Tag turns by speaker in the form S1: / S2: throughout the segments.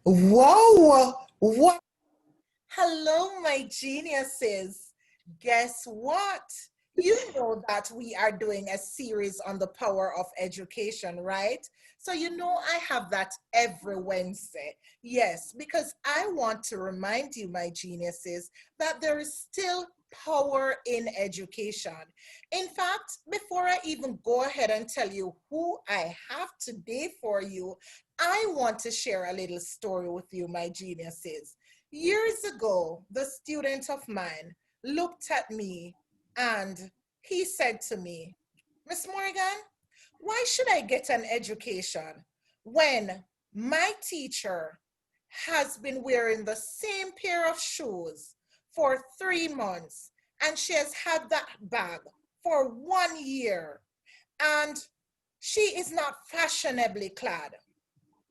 S1: Whoa! What? Hello, my geniuses. Guess what? You know that we are doing a series on the power of education, right? So, I have that every Wednesday. Yes, because I want to remind you, my geniuses, that there is still power in education. In fact, before I even go ahead and tell you who I have today for you, I want to share a little story with you, my geniuses. Years ago, the student of mine looked at me and he said to me, Miss Morgan, why should I get an education when my teacher has been wearing the same pair of shoes for 3 months and she has had that bag for 1 year and she is not fashionably clad?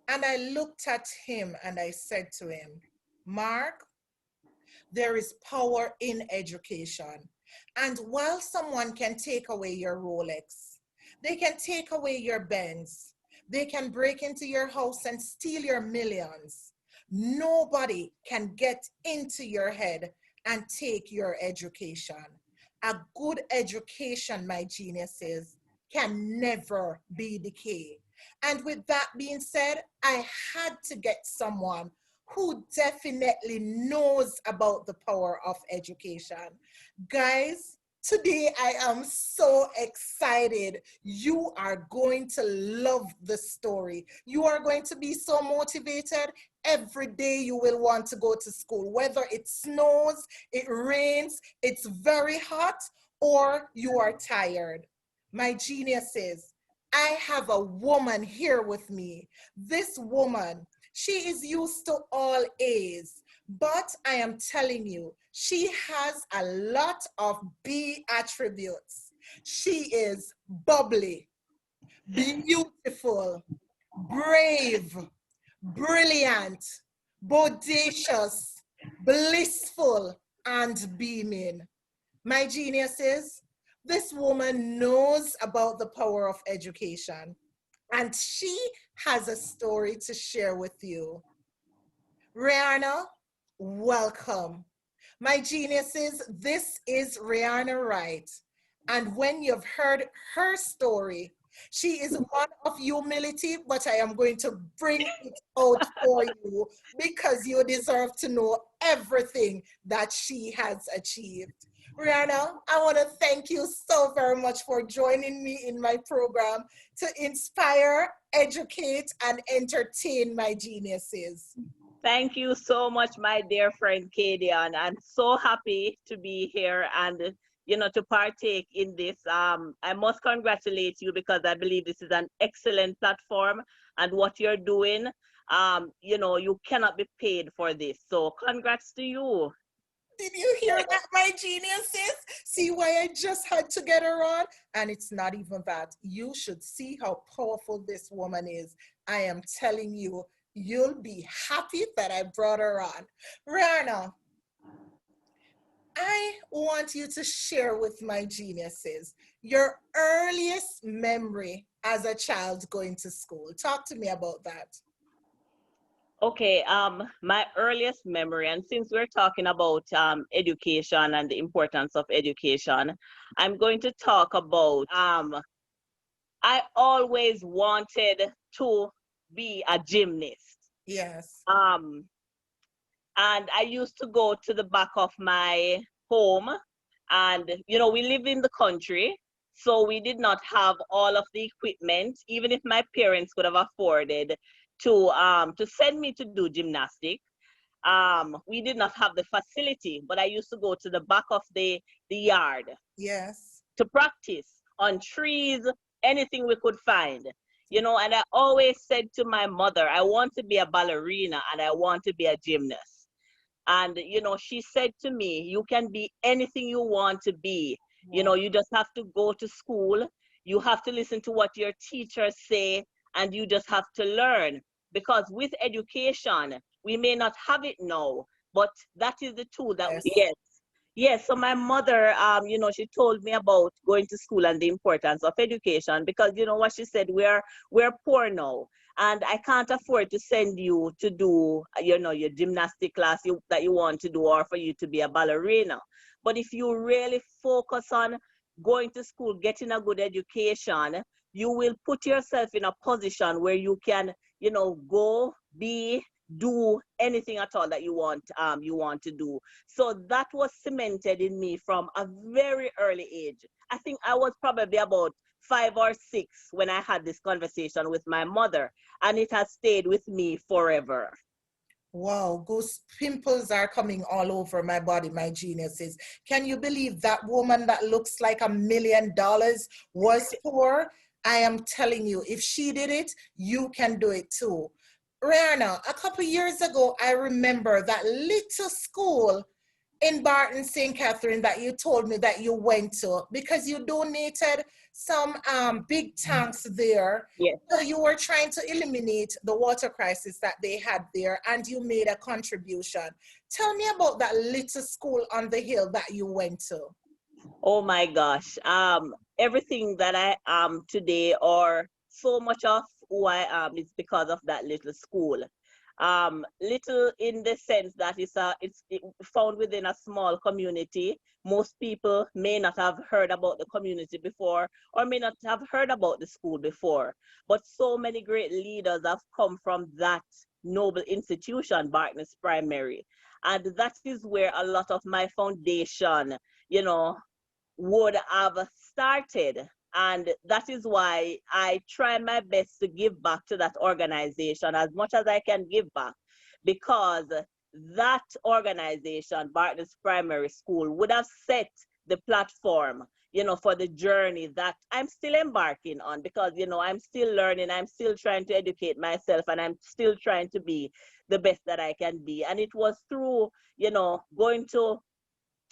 S1: And I looked at him and I said to him, Mark, there is power in education. And while someone can take away your Rolex, they can take away your Benz, they can break into your house and steal your millions, nobody can get into your head and take your education. A good education, my geniuses, can never be decay. And with that being said, I had to get someone who definitely knows about the power of education. Guys, today I am so excited. You are going to love the story. You are going to be so motivated. Every day you will want to go to school, whether it snows, it rains, it's very hot, or you are tired. My geniuses, I have a woman here with me. This woman, she is used to all A's, but I am telling you, she has a lot of B attributes. She is bubbly, beautiful, brave, brilliant, bodacious, blissful, and beaming. My geniuses, this woman knows about the power of education and she has a story to share with you. Rihanna, welcome. My geniuses, this is Rihanna Wright. And when you've heard her story, she is one of humility, but I am going to bring it out for you because you deserve to know everything that she has achieved. Rihanna, I want to thank you so very much for joining me in my program to inspire, educate, and entertain my geniuses.
S2: Thank you so much, my dear friend Kadian. I'm so happy to be here and to partake in this. I must congratulate you because I believe this is an excellent platform and what you're doing. You cannot be paid for this. So congrats to you.
S1: Did you hear that, my geniuses? See why I just had to get her on? And it's not even that. You should see how powerful this woman is. I am telling you, you'll be happy that I brought her on. Rana, I want you to share with my geniuses your earliest memory as a child going to school. Talk to me about that.
S2: Okay, my earliest memory, and since we're talking about education and the importance of education, I'm going to talk about I always wanted to be a gymnast.
S1: Yes.
S2: And I used to go to the back of my home, and we live in the country, so we did not have all of the equipment, even if my parents could have afforded to send me to do gymnastics. We did not have the facility, but I used to go to the back of the yard.
S1: Yes.
S2: To practice on trees, anything we could find. And I always said to my mother, I want to be a ballerina and I want to be a gymnast. And she said to me, you can be anything you want to be. You just have to go to school, you have to listen to what your teachers say, and you just have to learn. Because with education, we may not have it now, but that is the tool that
S1: Yes.
S2: Yes, so my mother, she told me about going to school and the importance of education because what she said, we're poor now. and I can't afford to send you to do, your gymnastic class that you want to do, or for you to be a ballerina. But if you really focus on going to school, getting a good education, you will put yourself in a position where you can, go, be, do anything at all that you want to do. So that was cemented in me from a very early age. I think I was probably about 5 or 6 when I had this conversation with my mother, and it has stayed with me forever.
S1: Wow, those pimples are coming all over my body, my geniuses. Can you believe that woman that looks like $1 million was poor? I am telling you, if she did it, you can do it too. Rihanna, a couple years ago, I remember that little school in Barton, St. Catherine that you told me that you went to because you donated some big tanks there.
S2: Yes.
S1: So you were trying to eliminate the water crisis that they had there and you made a contribution. Tell me about that little school on the hill that you went to.
S2: Oh my gosh. Everything that I am today, or so much of who I am, is because of that little school. Little in the sense that it's found within a small community. Most people may not have heard about the community before, or may not have heard about the school before. But so many great leaders have come from that noble institution, Bartness Primary. And that is where a lot of my foundation, you know, would have started. And that is why I try my best to give back to that organization as much as I can give back, because that organization, Bartlett's Primary School, would have set the platform, for the journey that I'm still embarking on, because, I'm still learning, I'm still trying to educate myself, and I'm still trying to be the best that I can be. And it was through, going to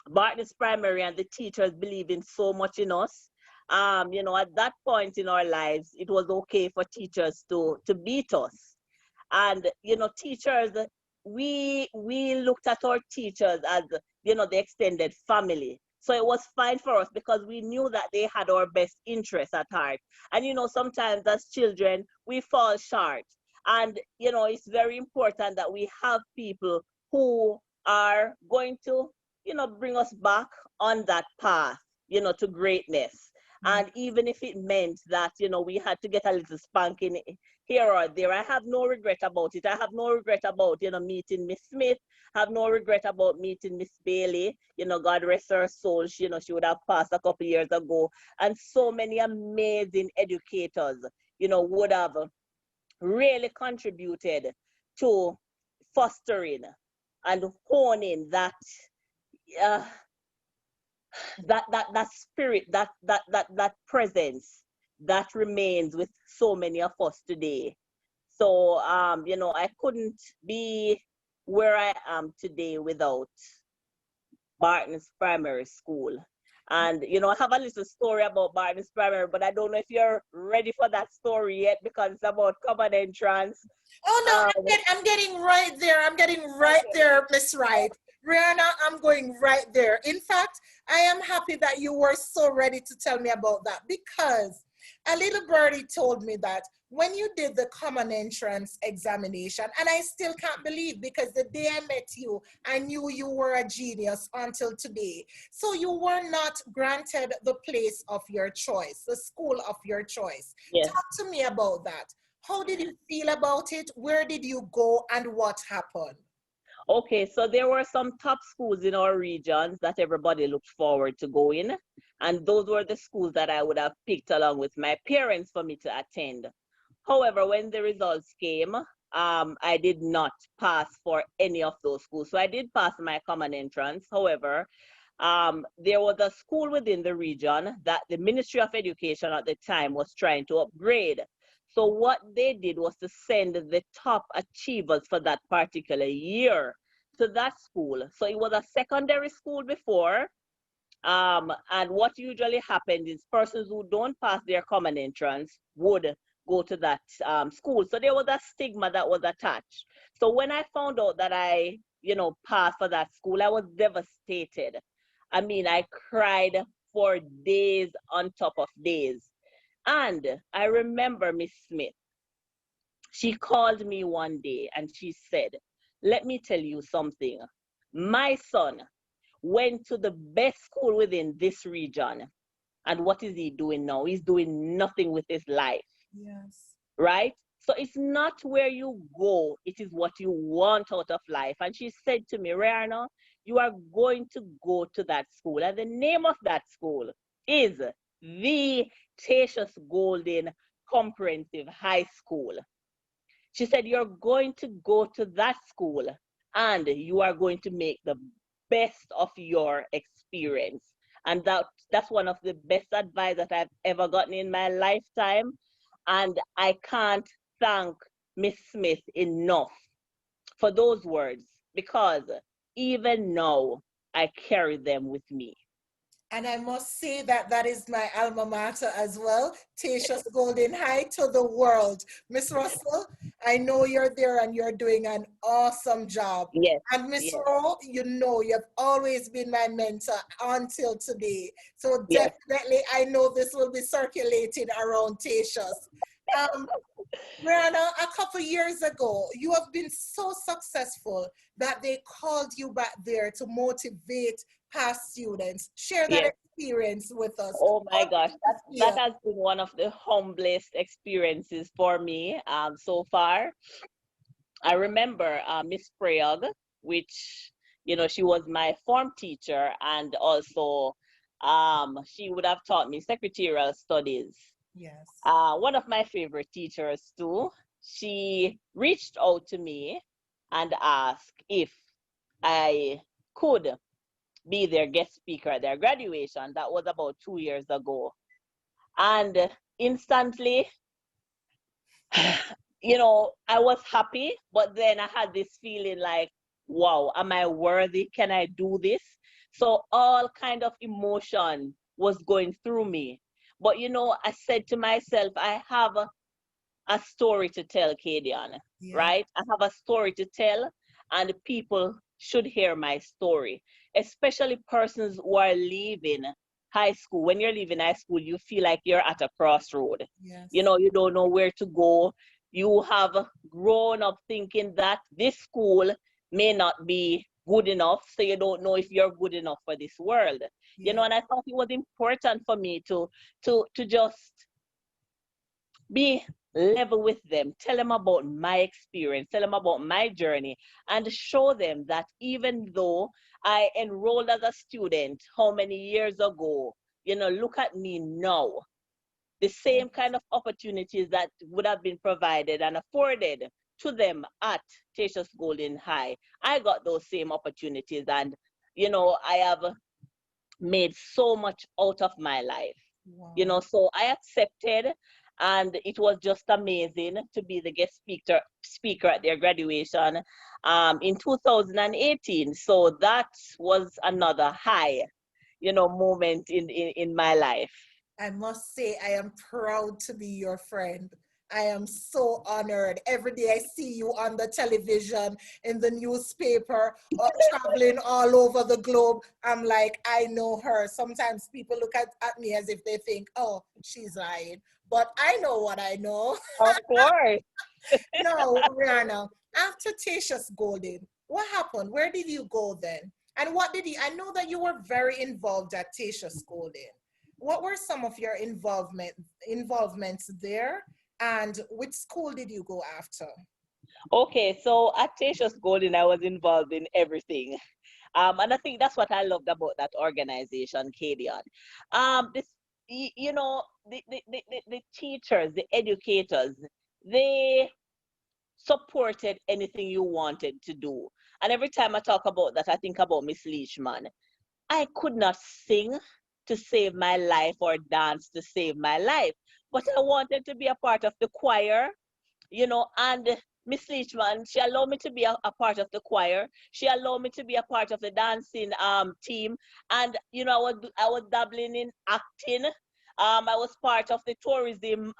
S2: Bartlett's Primary, and the teachers believing so much in us. At that point in our lives, it was okay for teachers to beat us. And, teachers, we looked at our teachers as, the extended family. So it was fine for us because we knew that they had our best interests at heart. And, sometimes as children, we fall short. And, it's very important that we have people who are going to, bring us back on that path, to greatness. And even if it meant that, we had to get a little spanking here or there, I have no regret about it. I have no regret about, meeting Miss Smith. I have no regret about meeting Miss Bailey. God rest her soul. She would have passed a couple years ago. And so many amazing educators, would have really contributed to fostering and honing uh, that spirit, that presence that remains with so many of us today. So I couldn't be where I am today without Barton's Primary School. And I have a little story about Barton's Primary, but I don't know if you're ready for that story yet, because it's about common entrance.
S1: Oh no,
S2: Um,
S1: I'm getting right there. I'm getting right there, Miss Wright. Rihanna, I'm going right there. In fact, I am happy that you were so ready to tell me about that because a little birdie told me that when you did the common entrance examination, and I still can't believe because the day I met you, I knew you were a genius until today. So you were not granted the place of your choice, the school of your choice.
S2: yes.
S1: Talk to me about that. How did you feel about it? Where did you go and what happened?
S2: Okay, so there were some top schools in our regions that everybody looked forward to going. And those were the schools that I would have picked along with my parents for me to attend. However, when the results came, I did not pass for any of those schools. So I did pass my common entrance. However, there was a school within the region that the Ministry of Education at the time was trying to upgrade. So what they did was to send the top achievers for that particular year to that school. So it was a secondary school before. And what usually happens is persons who don't pass their common entrance would go to that school. So there was a stigma that was attached. So when I found out that I, passed for that school, I was devastated. I mean, I cried for days on top of days. And I remember Miss Smith. She called me one day and she said, let me tell you something. My son went to the best school within this region. And what is he doing now? He's doing nothing with his life,
S1: Yes.
S2: right? So it's not where you go, it is what you want out of life. And she said to me, Rihanna, you are going to go to that school. And the name of that school is the Tatius Golden Comprehensive High School. She said, you're going to go to that school and you are going to make the best of your experience. And that's one of the best advice that I've ever gotten in my lifetime. And I can't thank Miss Smith enough for those words, because even now I carry them with me.
S1: And I must say that that is my alma mater as well, Tatius Golden High to the world. Miss Russell, I know you're there and you're doing an awesome job.
S2: Yes,
S1: And Miss
S2: yes,
S1: Ro, you know you've always been my mentor until today. So
S2: yes.
S1: definitely I know this will be circulated around Tatius. Um, Brianna, a couple years ago, you have been so successful that they called you back there to motivate past students. Share that
S2: Yes.
S1: experience with us.
S2: Oh my
S1: How
S2: gosh,
S1: did
S2: that
S1: you
S2: that
S1: feel?
S2: has been one of the humblest experiences for me so far. I remember Miss Prayog, which she was my form teacher, and also she would have taught me secretarial studies.
S1: Yes.
S2: One of my favorite teachers too. She reached out to me and asked if I could be their guest speaker at their graduation. That was about 2 years ago. And instantly, I was happy, but then I had this feeling like, wow, am I worthy? Can I do this? So all kind of emotion was going through me. But I said to myself, I have a story to tell, Kadian,
S1: Yeah.
S2: right? I have a story to tell, and people should hear my story, especially persons who are leaving high school. When you're leaving high school, you feel like you're at a crossroad.
S1: Yes.
S2: You don't know where to go. You have grown up thinking that this school may not be good enough, so you don't know if you're good enough for this world.
S1: Yeah.
S2: And I thought it was important for me to just be level with them, tell them about my experience, tell them about my journey, and show them that even though I enrolled as a student how many years ago, look at me now. The same kind of opportunities that would have been provided and afforded to them at Tatius Golden High, I got those same opportunities, and I have made so much out of my life.
S1: Wow.
S2: So I accepted, and it was just amazing to be the guest speaker at their graduation in 2018. So that was another high, moment in my life.
S1: I must say, I am proud to be your friend. I am so honored. Every day I see you on the television, in the newspaper, or traveling all over the globe. I'm like, I know her. Sometimes people look at me as if they think, oh, she's lying. But I know what I know.
S2: Of course.
S1: No, Rihanna, after Tasha's Golden, what happened? Where did you go then? And what did you, I know that you were very involved at Tasha's Golden. What were some of your involvements there? And which school did you go after?
S2: Okay, so at Tatius Golden, I was involved in everything. And I think that's what I loved about that organization, Kadian. This, the teachers, the educators, they supported anything you wanted to do. And every time I talk about that, I think about Miss Leachman. I could not sing to save my life or dance to save my life, but I wanted to be a part of the choir, and Miss Leachman, she allowed me to be a part of the choir. She allowed me to be a part of the dancing team. And I was dabbling in acting. I was part of the tourism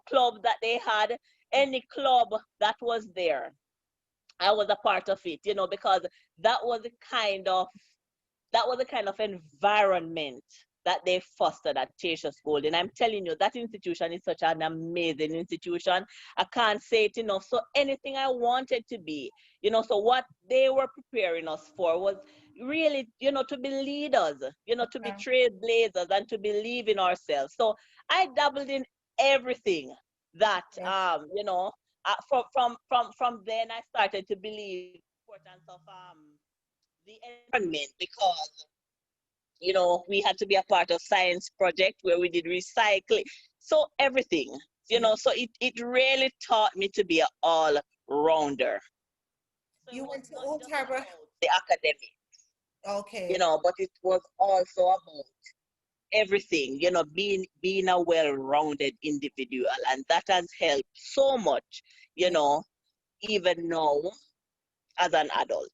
S2: club that they had. Any club that was there, I was a part of it, because that was the kind of that was the kind of environment that they fostered at Teachers Golden. I'm telling you, that institution is such an amazing institution. I can't say it enough. So anything I wanted to be, so what they were preparing us for was really, to be leaders, to be
S1: Yeah.
S2: trailblazers and to believe in ourselves. So I dabbled in everything that,
S1: Okay.
S2: from then I started to believe the importance of the environment, because we had to be a part of science project where we did recycling. So everything,
S1: Yeah.
S2: so it really taught me to be an all rounder. So it
S1: You
S2: was
S1: went to
S2: not
S1: Old
S2: just
S1: Harbor.
S2: about the academic,
S1: Okay.
S2: but it was also about everything, being a well-rounded individual. And that has helped so much, you
S1: Yeah.
S2: know, even now as an adult.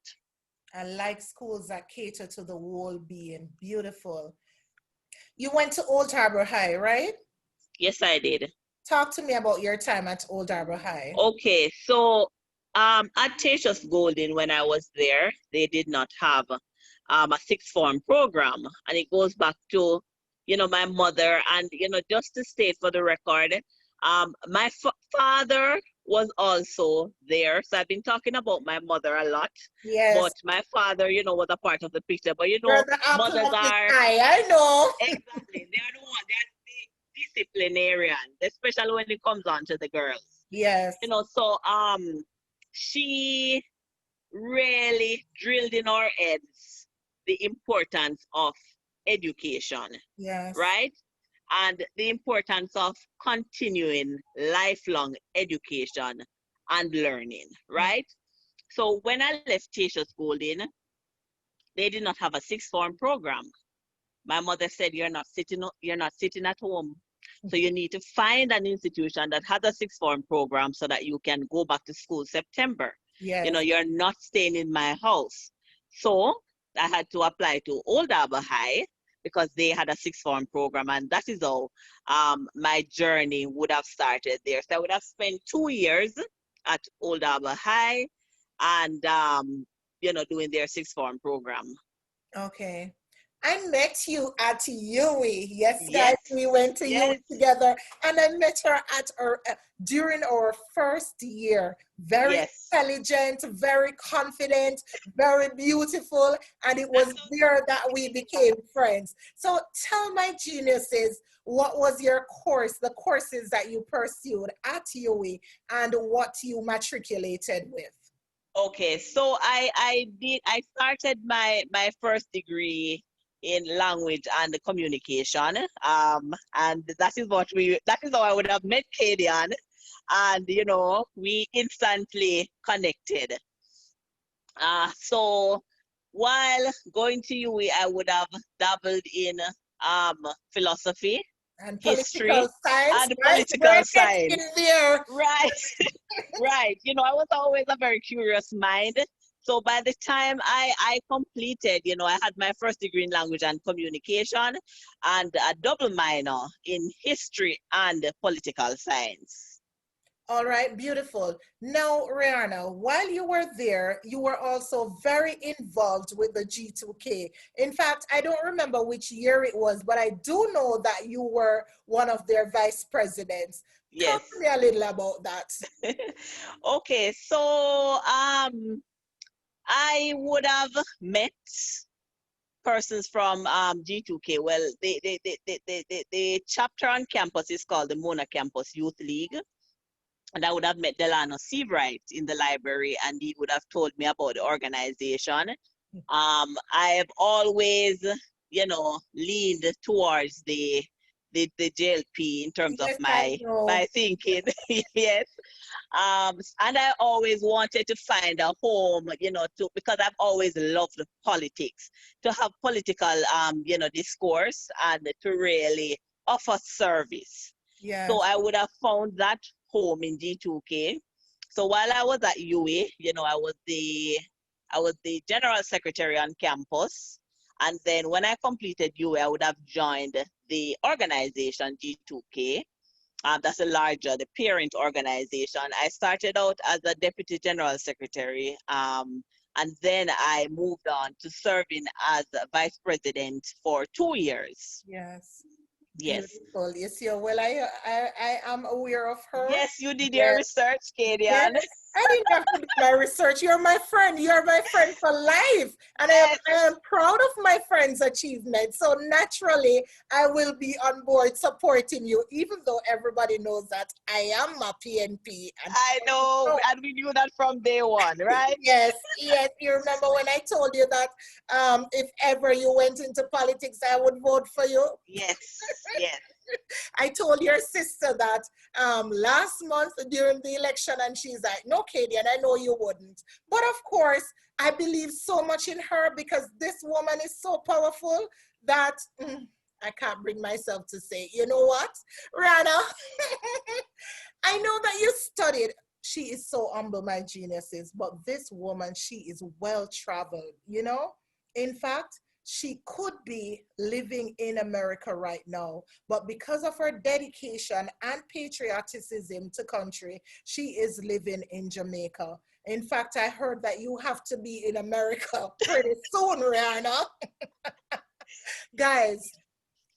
S1: I like schools that cater to the whole being. Beautiful. You went to Old Harbor High, right?
S2: Yes, I did.
S1: Talk to me about your time at Old Harbor High.
S2: Okay, so at Teachers Golden, when I was there, they did not have a sixth form program, and it goes back to my mother. And just to state for the record, my father was also there. So I've been talking about my mother a lot,
S1: Yes.
S2: but my father, was a part of the picture. But
S1: You're the apple
S2: mothers
S1: of his
S2: are
S1: eye. I know.
S2: exactly, they are the one, they are the disciplinarians, especially when it comes on to the girls.
S1: Yes.
S2: So she really drilled in our heads the importance of education,
S1: Yes.
S2: right? And the importance of continuing lifelong education and learning,
S1: Yeah.
S2: right? So when I left Teachers Golden, they did not have a sixth form program. My mother said, you're not sitting at home. So you need to find an institution that has a sixth form program so that you can go back to school September.
S1: Yes.
S2: You're not staying in my house. So I had to apply to Old Harbor High because they had a sixth form program, and that is how my journey would have started there. So I would have spent 2 years at Old Harbor High, and doing their sixth form program.
S1: Okay. I met you at UWI. Yes, guys,
S2: Yes,
S1: we went to UWI
S2: yes.
S1: together, and I met her at our during our first year. Very
S2: Yes,
S1: intelligent, very confident, very beautiful, and it was
S2: that's so
S1: there that we
S2: sweet.
S1: became friends. So tell my geniuses, what was your course, the courses that you pursued at UWI, and what you matriculated with?
S2: Okay, so I started my first degree in language and communication. And that is how I would have met Kadian, and we instantly connected. So while going to UE, I would have dabbled in um philosophy,
S1: And political
S2: history,
S1: science,
S2: and
S1: right? We're
S2: political
S1: getting
S2: science.
S1: there.
S2: Right. Right. I was always a very curious mind. So by the time I completed, I had my first degree in language and communication and a double minor in history and political science.
S1: All right, beautiful. Now, Rihanna, while you were there, you were also very involved with the G2K. In fact, I don't remember which year it was, but I do know that you were one of their vice presidents. Talk to
S2: Yes.
S1: me a little about that.
S2: Okay, so I would have met persons from G2K. Well, the chapter on campus is called the Mona Campus Youth League. And I would have met Delano Seawright in the library, and he would have told me about the organization. I've always, leaned towards the JLP in terms of
S1: Yes, I
S2: my
S1: know.
S2: thinking. Yes. And I always wanted to find a home, because I've always loved politics, to have political, discourse and to really offer service. So
S1: Yes.
S2: I would have found that home in G2K. So while I was at UA, I was the general secretary on campus. And then when I completed UA, I would have joined the organization G2K. That's a larger, the parent organization. I started out as a deputy general secretary, And then I moved on to serving as a vice president for 2 years.
S1: Yes.
S2: Yes.
S1: Beautiful. You see, well, I am aware of her.
S2: Yes, you did your
S1: Yes.
S2: research,
S1: Yes,
S2: Kadian.
S1: I didn't have to do my research. You're my friend. You're my friend for life. And
S2: Yes.
S1: I am proud of my friend's achievement. So naturally, I will be on board supporting you, even though everybody knows that I am a PNP. And
S2: I know,
S1: so,
S2: and we knew that from day one, right?
S1: yes, yes. You remember when I told you that if ever you went into politics, I would vote for you?
S2: Yes, yes,
S1: I told your sister that last month during the election, and she's like, no, Katie, and I know you wouldn't. But of course, I believe so much in her because this woman is so powerful that I can't bring myself to say, you know what, Rana? I know that you studied. She is so humble, my geniuses, but this woman, she is well traveled, you know? In fact, she could be living in America right now, but because of her dedication and patriotism to country, she is living in Jamaica. In fact, I heard that you have to be in America pretty soon, Rihanna. Guys,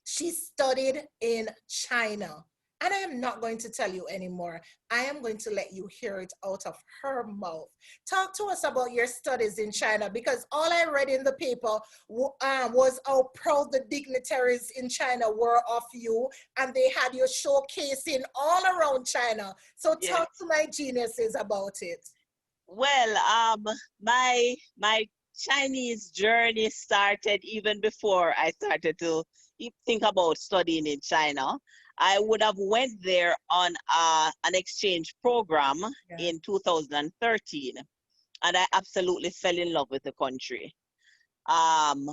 S1: she studied in China. And I am not going to tell you anymore. I am going to let you hear it out of her mouth. Talk to us about your studies in China because all I read in the paper was how proud the dignitaries in China were of you and they had you showcasing all around China. So
S2: yes.
S1: talk to my geniuses about it.
S2: Well, my Chinese journey started even before I started to think about studying in China. I would have went there on an exchange program
S1: Yes.
S2: in 2013, and I absolutely fell in love with the country. Um,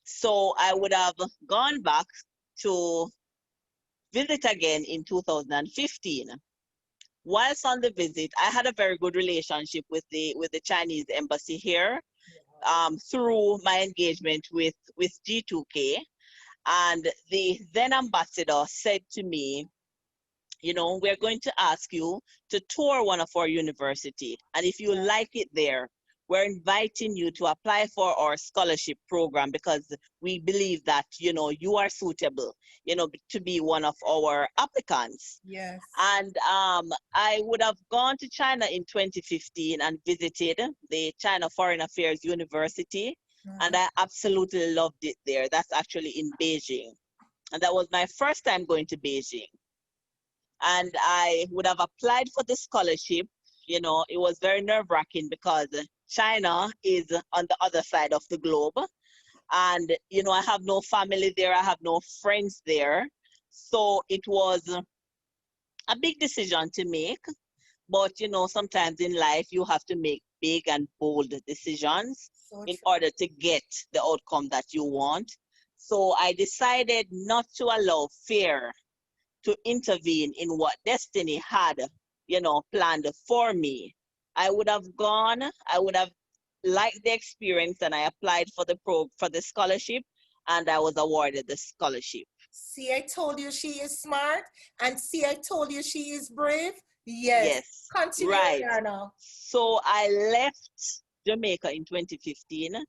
S2: so I would have gone back to visit again in 2015. Whilst on the visit, I had a very good relationship with the Chinese embassy here through my engagement with G2K. And the then ambassador said to me, you know, we're going to ask you to tour one of our university. And if you like it there, we're inviting you to apply for our scholarship program because we believe that, you know, you are suitable, you know, to be one of our applicants.
S1: Yes.
S2: And I would have gone to China in 2015 and visited the China Foreign Affairs University. And I absolutely loved it there. That's actually in Beijing. And that was my first time going to Beijing. And I would have applied for the scholarship. You know, it was very nerve-wracking because China is on the other side of the globe. And, you know, I have no family there. I have no friends there. So it was a big decision to make. But, you know, sometimes in life, you have to make big and bold decisions
S1: So
S2: in
S1: true.
S2: order to get the outcome that you want. So I decided not to allow fear to intervene in what destiny had, you know, planned for me. I would have gone, I would have liked the experience, and I applied for for the scholarship, and I was awarded the scholarship.
S1: See, I told you she is smart. And see, I told you she is brave. Yes.
S2: Yes,
S1: Continue,
S2: right.
S1: Rihanna.
S2: So I left Jamaica in 2015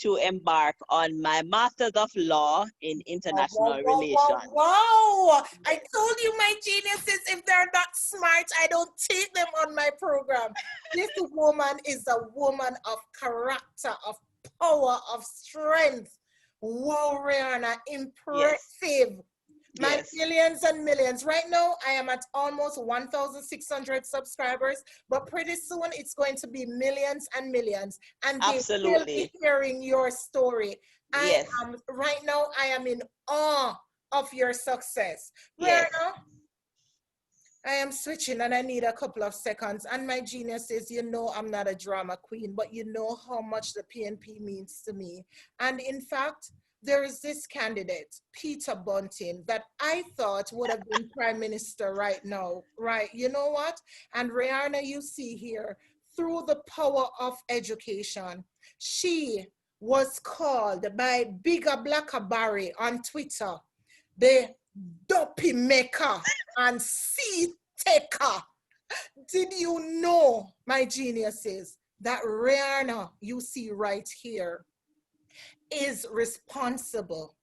S2: to embark on my Master's of Law in
S1: Wow, wow,
S2: International
S1: wow, wow,
S2: Relations.
S1: wow. I
S2: Yes.
S1: told you my geniuses, if they're not smart, I don't take them on my program. This woman is a woman of character, of power, of strength. Wow, Rihanna,
S2: Yes.
S1: impressive. My
S2: Yes.
S1: millions and millions. Right now, I am at almost 1,600 subscribers, but pretty soon it's going to be millions and millions, and they will be
S2: Absolutely.
S1: hearing your story. I
S2: Yes.
S1: am right now. I am in awe of your success.
S2: Yes.
S1: Rihanna, I am switching and I need a couple of seconds. And my genius is, you know, I'm not a drama queen, but you know how much the PNP means to me. And in fact, there is this candidate, Peter Bunting, that I thought would have been prime minister right now, right? You know what? And Rihanna, you see here, through the power of education, she was called by Bigger Blacker Barry on Twitter the dopey maker and seed taker. Did you know, my geniuses, that Rihanna you see right here is responsible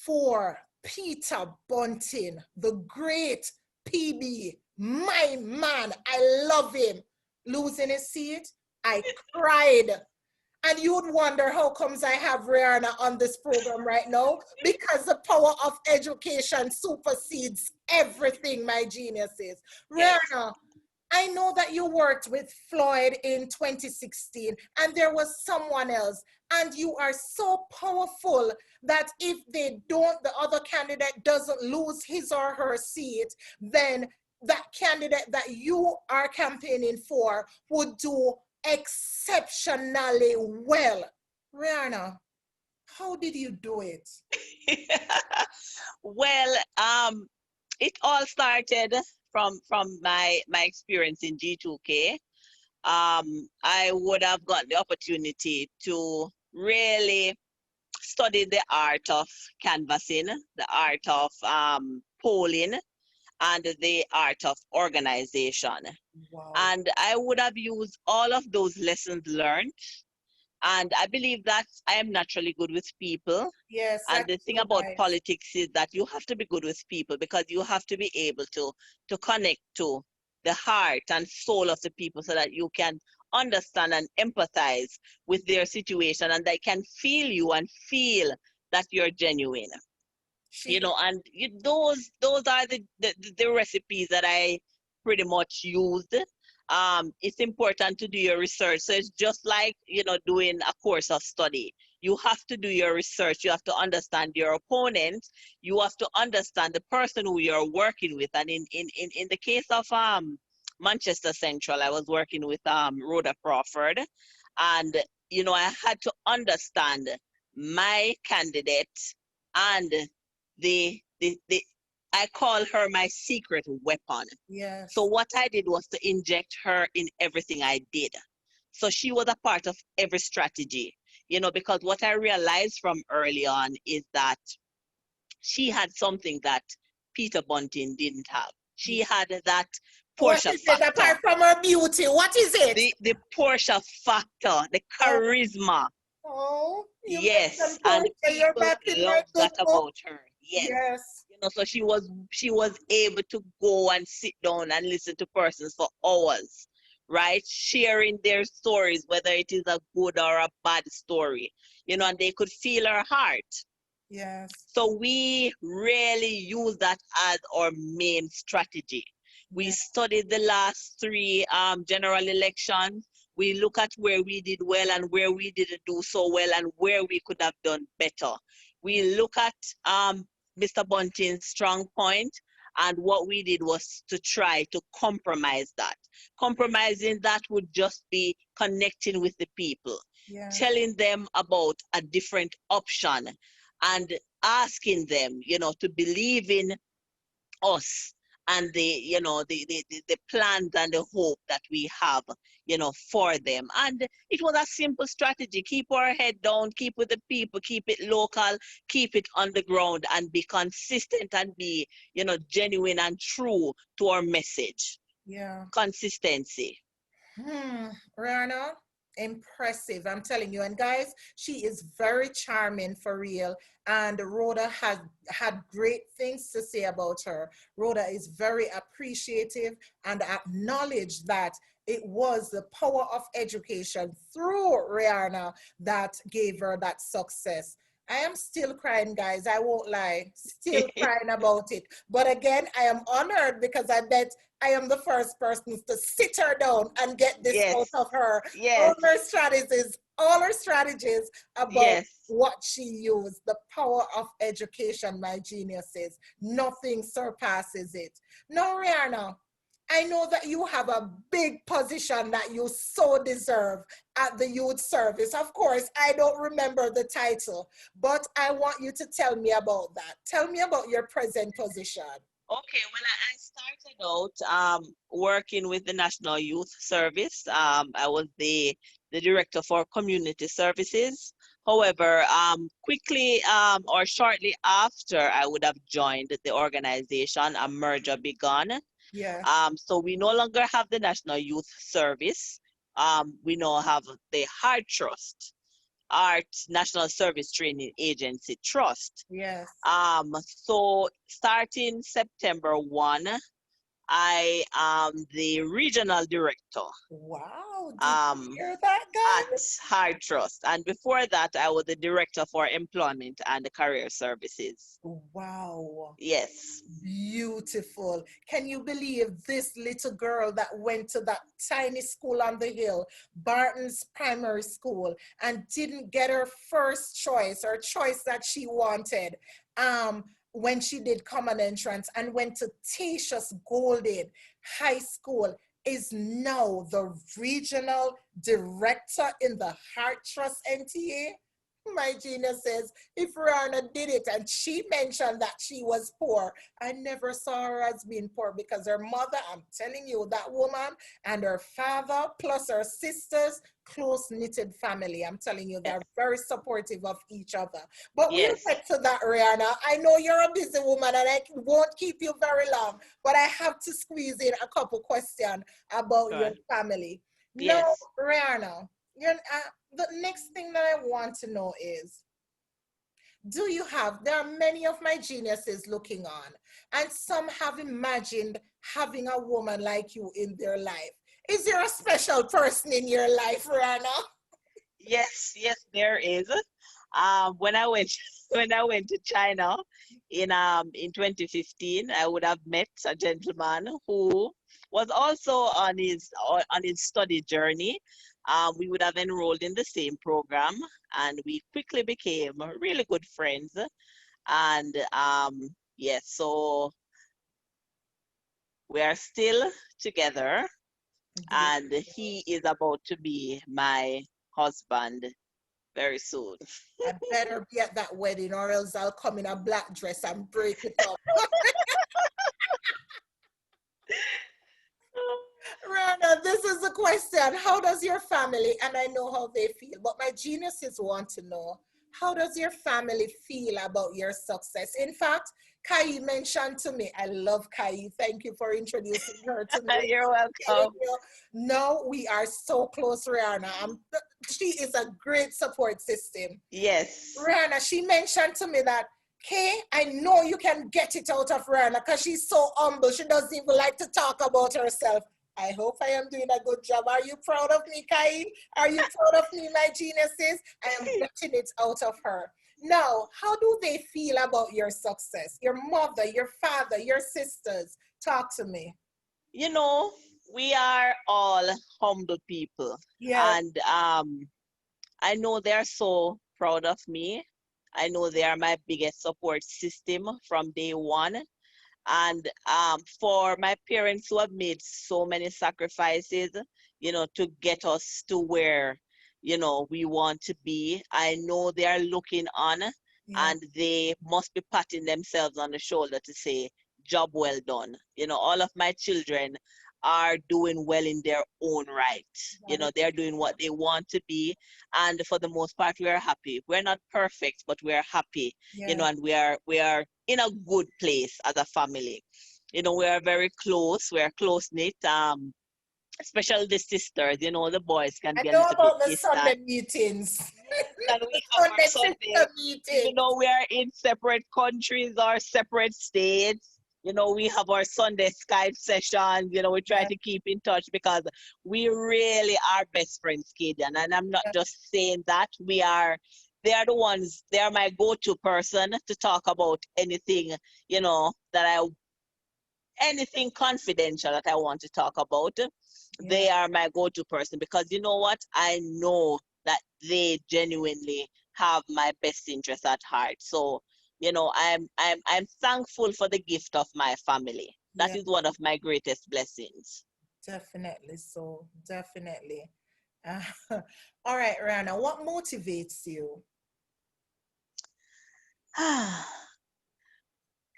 S1: for Peter Bunting, the great PB, my man. I love him. Losing his seat, I cried. And you'd wonder how comes I have Rihanna on this program right now? Because the power of education supersedes everything, my geniuses.
S2: Yes.
S1: Rihanna, I know that you worked with Floyd in 2016 and there was someone else, and you are so powerful that if they don't, the other candidate doesn't lose his or her seat, then that candidate that you are campaigning for would do exceptionally well. Rihanna, how did you do it?
S2: Well, it all started from my experience in G2K. I would have got the opportunity to really study the art of canvassing, the art of polling, and the art of organization.
S1: Wow.
S2: And I would have used all of those lessons learned. And I believe that I am naturally good with people.
S1: Yes, I
S2: And the thing
S1: feel
S2: about
S1: right.
S2: politics is that you have to be good with people because you have to be able to connect to the heart and soul of the people so that you can understand and empathize with their situation and they can feel you and feel that you're genuine.
S1: She,
S2: And those are the recipes that I pretty much used. It's important to do your research, so it's just like doing a course of study. You have to do your research. You have to understand your opponent. You have to understand the person who you're working with. And in the case of Manchester Central, I was working with Rhoda Crawford, and I had to understand my candidate and the I call her my secret weapon. So
S1: yes.
S2: what I did was to inject her in everything I did. So she was a part of every strategy, because what I realized from early on is that she had something that Peter Bunting didn't have. She had that
S1: What
S2: Portia
S1: is it
S2: factor,
S1: apart from her beauty? What is it?
S2: the Portia factor, the
S1: Oh,
S2: charisma.
S1: oh, you
S2: Yes,
S1: mentioned
S2: and
S1: Portia. You're
S2: people
S1: back in my
S2: love
S1: good
S2: that
S1: book.
S2: about her. Yes.
S1: Yes.
S2: So she was able to go and sit down and listen to persons for hours, right? Sharing their stories, whether it is a good or a bad story, and they could feel her heart.
S1: Yes.
S2: So we really use that as our main strategy. We
S1: Yeah.
S2: studied the last three general elections. We look at where we did well and where we didn't do so well and where we could have done better. We look at Mr. Bunting's strong point, and what we did was to try to compromise that. Compromising that would just be connecting with the people,
S1: Yeah.
S2: telling them about a different option, and asking them, to believe in us and the plans and the hope that we have, for them. And it was a simple strategy. Keep our head down, keep with the people, keep it local, keep it on the ground, and be consistent and be, genuine and true to our message.
S1: Yeah.
S2: Consistency.
S1: Rihanna, impressive. I'm telling you. And guys, she is very charming for real. And Rhoda has had great things to say about her. Rhoda is very appreciative and acknowledged that it was the power of education through Rihanna that gave her that success. I am still crying, guys. I won't lie. Still crying about it. But again, I am honored because I bet I am the first person to sit her down and get this
S2: Yes,
S1: out of her.
S2: yes,
S1: All her strategies about
S2: yes.
S1: what she used. The power of education, my geniuses. Nothing surpasses it. Now, Rihanna, I know that you have a big position that you so deserve at the youth service. Of course, I don't remember the title, but I want you to tell me about that. Tell me about your present position.
S2: Okay, well, I started out working with the National Youth Service. I was the director for community services. However, quickly or shortly after I would have joined the organization, a merger began.
S1: Yes.
S2: So we no longer have the National Youth Service. we now have the Heart Trust, Art National Service Training Agency Trust.
S1: Yes.
S2: So starting September 1, I am the regional director
S1: Wow. Did you
S2: um,
S1: hear that,
S2: at
S1: guys?
S2: Hard Trust. And before that, I was the director for employment and career services.
S1: Wow.
S2: Yes.
S1: Beautiful. Can you believe this little girl that went to that tiny school on the hill, Barton's Primary School, and didn't get her first choice or choice that she wanted when she did common entrance and went to Tatius Golden High School, is now the regional director in the Heart Trust NTA? My genius says, if Rihanna did it and she mentioned that she was poor, I never saw her as being poor because her mother, I'm telling you, that woman and her father, plus her sisters, close knitted family. I'm telling you, they're very supportive of each other. But we'll
S2: Yes.
S1: get to that, Rihanna. I know you're a busy woman and I won't keep you very long, but I have to squeeze in a couple questions about your
S2: Sure.
S1: family. Now,
S2: Yes.
S1: Rihanna, the next thing that I want to know is, there are many of my geniuses looking on, and some have imagined having a woman like you in their life. Is there a special person in your life, Rihanna?
S2: Yes, yes, there is. When I went when I went to China in 2015, I would have met a gentleman who was also on his study journey. We would have enrolled in the same program, and we quickly became really good friends. And yes, so we are still together, and he is about to be my husband very soon.
S1: I better be at that wedding or else I'll come in a black dress and break it up. Rana, this is the question. How does your family, and I know how they feel, but my geniuses want to know, how does your family feel about your success? In fact, Kai mentioned to me, I love Kai. Thank you for introducing her to me.
S2: You're
S1: Telling
S2: welcome.
S1: you, no, we are so close, Rihanna. She is a great support system.
S2: Yes.
S1: Rihanna, she mentioned to me that, Kay, I know you can get it out of Rihanna because she's so humble. She doesn't even like to talk about herself. I hope I am doing a good job. Are you proud of me, Kai? Are you proud of me, my geniuses? I am getting it out of her. Now, how do they feel about your success? Your mother, your father, your sisters. Talk to me.
S2: You know, we are all humble people.
S1: Yes,
S2: And I know they're so proud of me. I know they are my biggest support system from day one. And for my parents who have made so many sacrifices, to get us to where, we want to be, I know they are looking on,
S1: yes,
S2: and they must be patting themselves on the shoulder to say, job well done. All of my children are doing well in their own right.
S1: that is
S2: They're doing what they want to be. And for the most part, we are happy. We're not perfect, but we're happy,
S1: yes.
S2: and we are in a good place as a family. We are very close. We are close knit. Especially the sisters. The boys can
S1: I
S2: be a
S1: know
S2: little bit
S1: about the
S2: distant.
S1: Sunday meetings.
S2: Yes, and we have our
S1: Sunday
S2: Sunday.
S1: sister
S2: Even
S1: meetings.
S2: though we are in separate countries or separate states, we have our Sunday Skype sessions. We try
S1: Yeah,
S2: to keep in touch because we really are best friends, Kadian. And I'm not
S1: yeah,
S2: just saying that. They are the ones, they are my go-to person to talk about anything, that anything confidential that I want to talk about.
S1: yeah,
S2: They are my go-to person because you know what? I know that they genuinely have my best interest at heart. So, I'm thankful for the gift of my family. That
S1: yeah,
S2: is one of my greatest blessings.
S1: definitely. So, definitely. Uh, all right, Rana, what motivates you?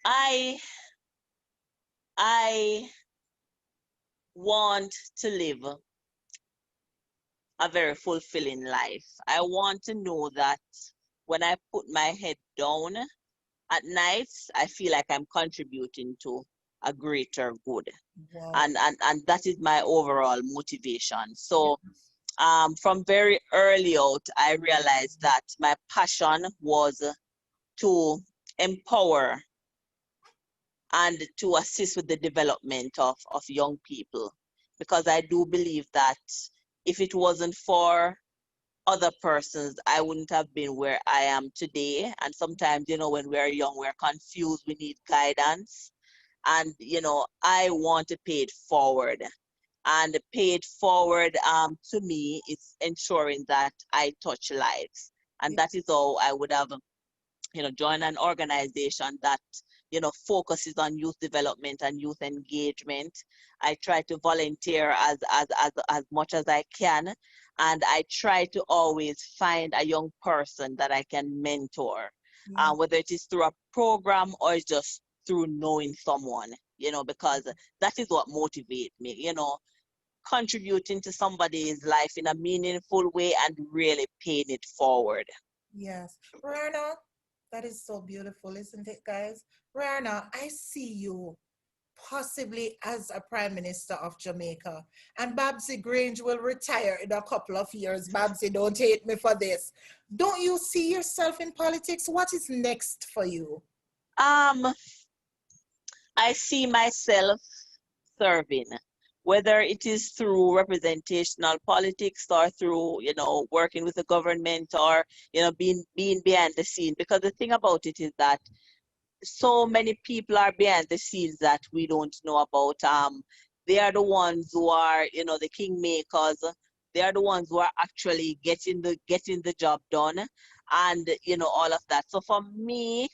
S2: I I want to live a very fulfilling life. I want to know that when I put my head down at night, I feel like I'm contributing to a greater good.
S1: Wow.
S2: And that is my overall motivation.
S1: Yeah,
S2: So From very early out, I realized that my passion was to empower and to assist with the development of young people. Because I do believe that if it wasn't for other persons, I wouldn't have been where I am today. And sometimes, when we're young, we're confused, we need guidance. And, I want to pay it forward. And pay it forward to me is ensuring that I touch lives. And
S1: Yeah.
S2: that is how I would have join an organization that focuses on youth development and youth engagement. I try to volunteer as much as I can, and I try to always find a young person that I can mentor,
S1: Yeah.
S2: whether it is through a program or just through knowing someone, because that is what motivates me, contributing to somebody's life in a meaningful way and really paying it forward.
S1: Yes. Rihanna, that is so beautiful, isn't it, guys? Rihanna, I see you possibly as a prime minister of Jamaica. And Babsy Grange will retire in a couple of years. Babsy, don't hate me for this. Don't you see yourself in politics? What is next for you?
S2: Um, I see myself serving, whether it is through representational politics or through, working with the government or, being behind the scene. Because the thing about it is that so many people are behind the scenes that we don't know about. They are the ones who are, the kingmakers. They are the ones who are actually getting the job done, and all of that. So for me,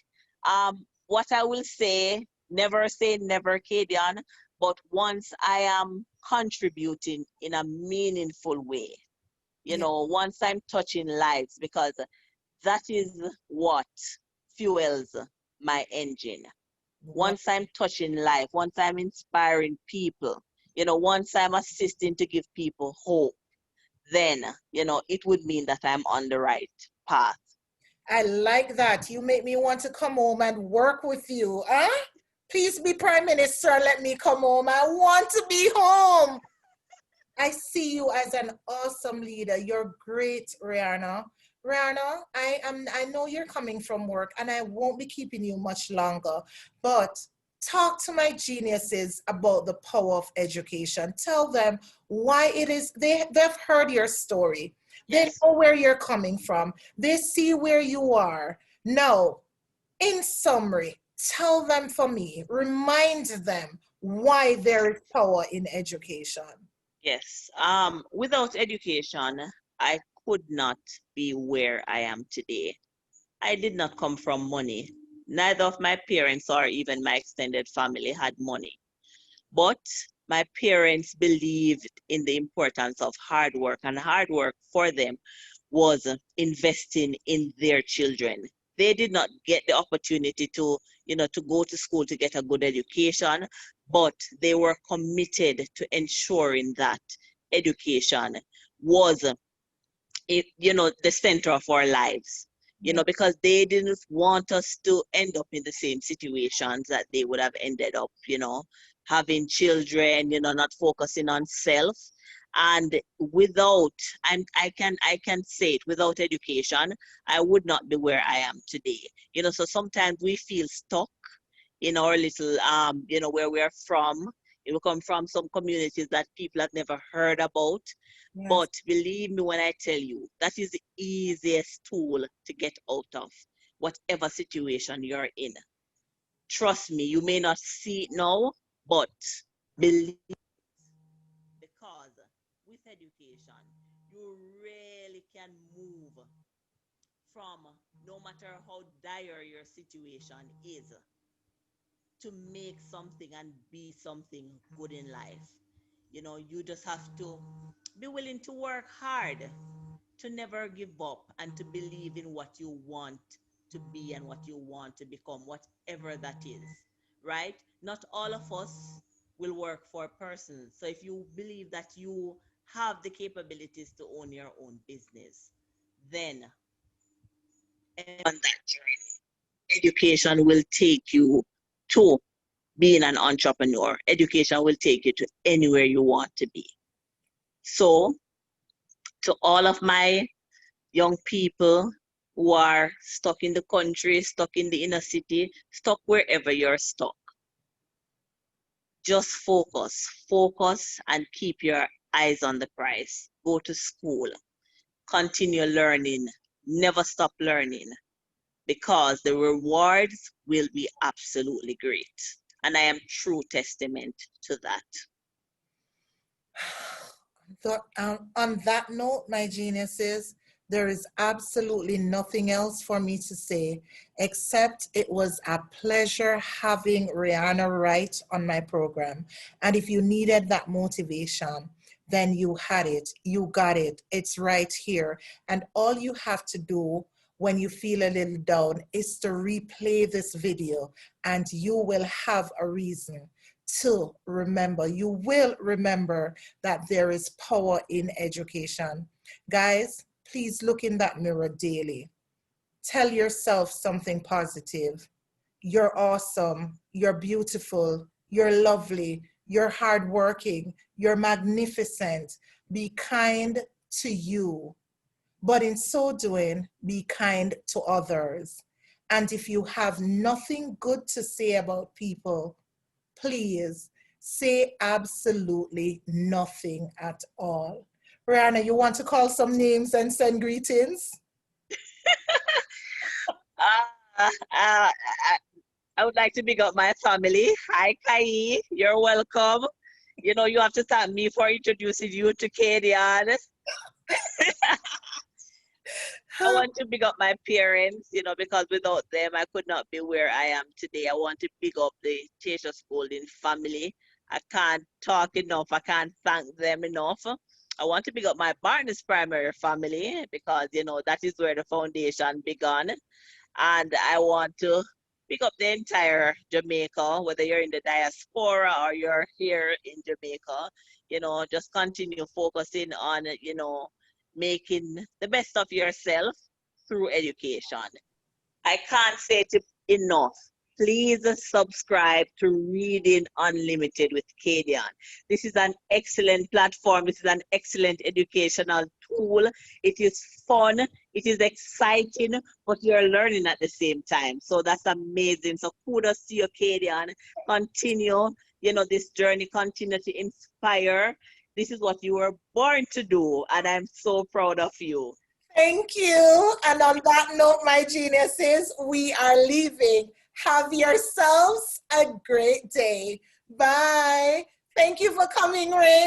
S2: what I will say never, Kadian. But once I am contributing in a meaningful way,
S1: Yeah.
S2: once I'm touching lives, because that is what fuels my engine.
S1: What?
S2: Once I'm touching life, once I'm inspiring people, once I'm assisting to give people hope, then, it would mean that I'm on the right path.
S1: I like that. You make me want to come home and work with you. Huh? Please be prime minister and let me come home. I want to be home. I see you as an awesome leader. You're great, Rihanna. Rihanna, I know you're coming from work and I won't be keeping you much longer, but talk to my geniuses about the power of education. Tell them why it is they've heard your story. They
S2: Yes.
S1: know where you're coming from. They see where you are. Now, in summary, tell them for me, remind them why there is power in education.
S2: Yes. Without education, I could not be where I am today. I did not come from money. Neither of my parents or even my extended family had money. But my parents believed in the importance of hard work, and hard work for them was investing in their children. They did not get the opportunity to go to school to get a good education, but they were committed to ensuring that education was the center of our lives,
S1: Yeah.
S2: because they didn't want us to end up in the same situations that they would have ended up, having children, not focusing on self. And without, I can say it, without education, I would not be where I am today. So sometimes we feel stuck in our little, where we're from. We come from some communities that people have never heard about.
S1: Yes.
S2: But believe me when I tell you, that is the easiest tool to get out of whatever situation you're in. Trust me, you may not see it now, but believe, because with education, you really can move from, no matter how dire your situation is, to make something and be something good in life. You just have to be willing to work hard, to never give up, and to believe in what you want to be and what you want to become, whatever that is, right? Not all of us will work for a person. So if you believe that you have the capabilities to own your own business, then on that journey, education will take you to being an entrepreneur. Education will take you to anywhere you want to be. So To all of my young people who are stuck in the country, stuck in the inner city, stuck wherever you're stuck. Just focus and keep your eyes on the prize. Go to school, continue learning, never stop learning because the rewards will be absolutely great. And I am true testament to that.
S1: On that note, my geniuses, there is absolutely nothing else for me to say except it was a pleasure having Rihanna Wright on my program. And if you needed that motivation, then you had it. You got it. It's right here. And all you have to do when you feel a little down is to replay this video, and you will have a reason to remember. You will remember that there is power in education. Guys, please look in that mirror daily. Tell yourself something positive. You're awesome. You're beautiful. You're lovely. You're hardworking. You're magnificent. Be kind to you. But in so doing, be kind to others. And if you have nothing good to say about people, please say absolutely nothing at all. Rihanna, you want to call some names and send greetings?
S2: Uh, uh, I would like to big up my family. Hi, Kai. You're welcome. You know, you have to thank me for introducing you to Kadian. I want to big up my parents, you know, because without them, I could not be where I am today. I want to big up the Tasha Spalding family. I can't talk enough. I can't thank them enough. I want to big up my partner's primary family because, you know, that is where the foundation began. And I want to pick up the entire Jamaica, whether you're in the diaspora or you're here in Jamaica, you know, just continue focusing on, you know, making the best of yourself through education. I can't say it enough. Please subscribe to Reading Unlimited with Kadian. This is an excellent platform. This is an excellent educational tool. It is fun. It is exciting, but you're learning at the same time. So that's amazing. So kudos to you, Kadian. Continue, you know, this journey. Continue to inspire. This is what you were born to do, and I'm so proud of you.
S1: Thank you. And on that note, my geniuses, we are leaving. Have yourselves a great day. Bye. Thank you for coming, Ray.